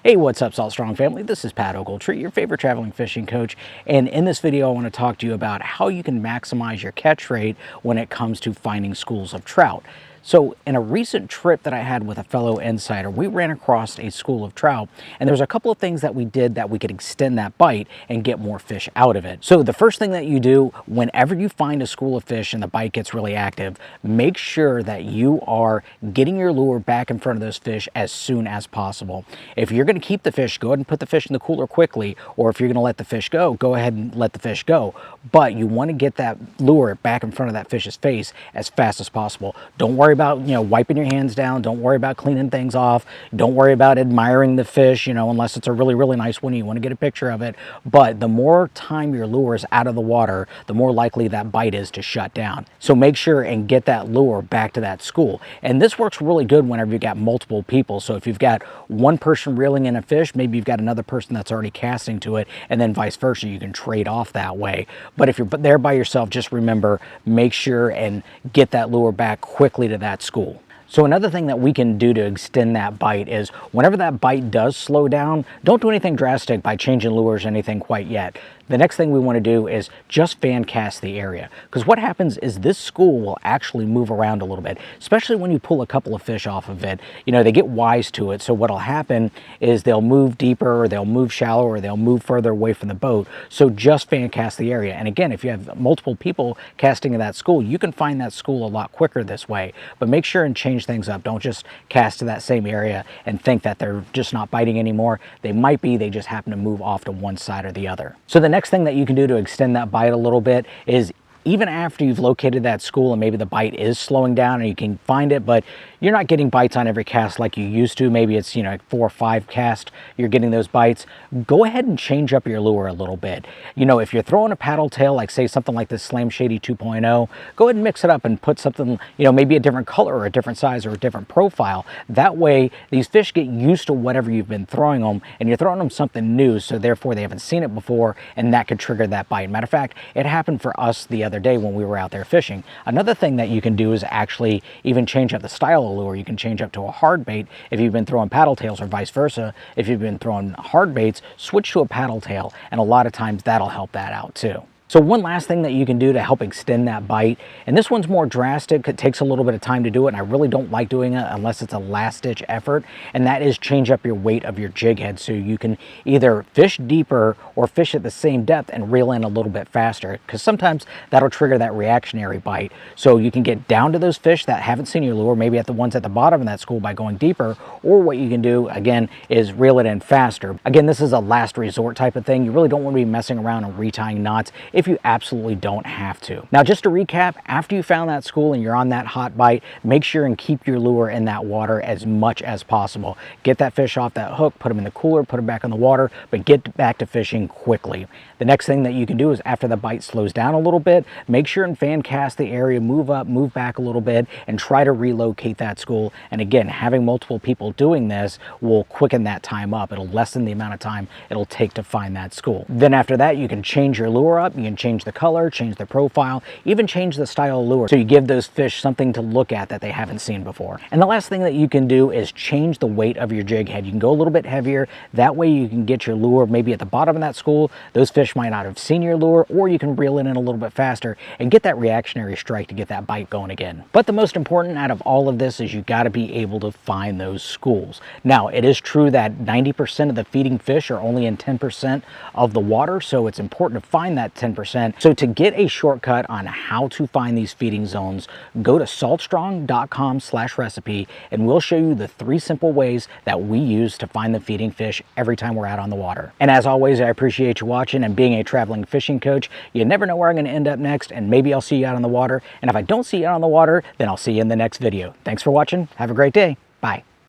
Hey, what's up, Salt Strong family? This is Pat Ogletree, your favorite traveling fishing coach. And in this video, I want to talk to you about how you can maximize your catch rate when it comes to finding schools of trout. So in a recent trip that I had with a fellow insider, we ran across a school of trout, and there's a couple of things that we did that we could extend that bite and get more fish out of it. So the first thing that you do whenever you find a school of fish and the bite gets really active, make sure that you are getting your lure back in front of those fish as soon as possible. If you're going to keep the fish, go ahead and put the fish in the cooler quickly, or if you're going to let the fish go ahead and let the fish go. But you want to get that lure back in front of that fish's face as fast as possible. Don't worry about, wiping your hands down. Don't worry about cleaning things off. Don't worry about admiring the fish, unless it's a really, really nice one. You want to get a picture of it. But the more time your lure is out of the water, the more likely that bite is to shut down. So make sure and get that lure back to that school. And this works really good whenever you've got multiple people. So if you've got one person reeling in a fish, maybe you've got another person that's already casting to it, and then vice versa. You can trade off that way. But if you're there by yourself, just remember, make sure and get that lure back quickly to that school. So another thing that we can do to extend that bite is whenever that bite does slow down, don't do anything drastic by changing lures or anything quite yet. The next thing we want to do is just fan cast the area, because what happens is this school will actually move around a little bit, especially when you pull a couple of fish off of it. They get wise to it. So what'll happen is they'll move deeper, or they'll move shallower, or they'll move further away from the boat. So just fan cast the area. And again, if you have multiple people casting in that school, you can find that school a lot quicker this way. But make sure and change things up. Don't just cast to that same area and think that they're just not biting anymore. They might be, they just happen to move off to one side or the other. So the next thing that you can do to extend that bite a little bit is, even after you've located that school and maybe the bite is slowing down and you can find it, but you're not getting bites on every cast like you used to. Maybe it's, 4 or 5 casts you're getting those bites. Go ahead and change up your lure a little bit. If you're throwing a paddle tail, like say something like this Slam Shady 2.0, go ahead and mix it up and put something, maybe a different color or a different size or a different profile. That way these fish get used to whatever you've been throwing them, and you're throwing them something new, so therefore they haven't seen it before, and that could trigger that bite. Matter of fact, it happened for us the other day when we were out there fishing. Another thing that you can do is actually even change up the style of lure. You can change up to a hard bait if you've been throwing paddle tails, or vice versa. If you've been throwing hard baits, switch to a paddle tail, and a lot of times that'll help that out too. So one last thing that you can do to help extend that bite, and this one's more drastic, it takes a little bit of time to do it, and I really don't like doing it unless it's a last-ditch effort, and that is change up your weight of your jig head, so you can either fish deeper or fish at the same depth and reel in a little bit faster, because sometimes that'll trigger that reactionary bite. So you can get down to those fish that haven't seen your lure, maybe at the ones at the bottom of that school, by going deeper, or what you can do, again, is reel it in faster. Again, this is a last resort type of thing. You really don't want to be messing around and retying knots if you absolutely don't have to. Now, just to recap, after you found that school and you're on that hot bite, make sure and keep your lure in that water as much as possible. Get that fish off that hook, put them in the cooler, put them back in the water, but get back to fishing quickly. The next thing that you can do is, after the bite slows down a little bit, make sure and fan cast the area, move up, move back a little bit, and try to relocate that school. And again, having multiple people doing this will quicken that time up. It'll lessen the amount of time it'll take to find that school. Then after that, you can change your lure up. You can change the color, change the profile, even change the style of lure, so you give those fish something to look at that they haven't seen before. And the last thing that you can do is change the weight of your jig head. You can go a little bit heavier. That way you can get your lure maybe at the bottom of that school. Those fish might not have seen your lure, or you can reel it in a little bit faster and get that reactionary strike to get that bite going again. But the most important out of all of this is you got to be able to find those schools. Now, it is true that 90% of the feeding fish are only in 10% of the water, so it's important to find that 10%. So to get a shortcut on how to find these feeding zones, go to saltstrong.com/recipe, and we'll show you the 3 simple ways that we use to find the feeding fish every time we're out on the water. And as always, I appreciate you watching, and being a traveling fishing coach, you never know where I'm going to end up next, and maybe I'll see you out on the water. And if I don't see you out on the water, then I'll see you in the next video. Thanks for watching. Have a great day. Bye.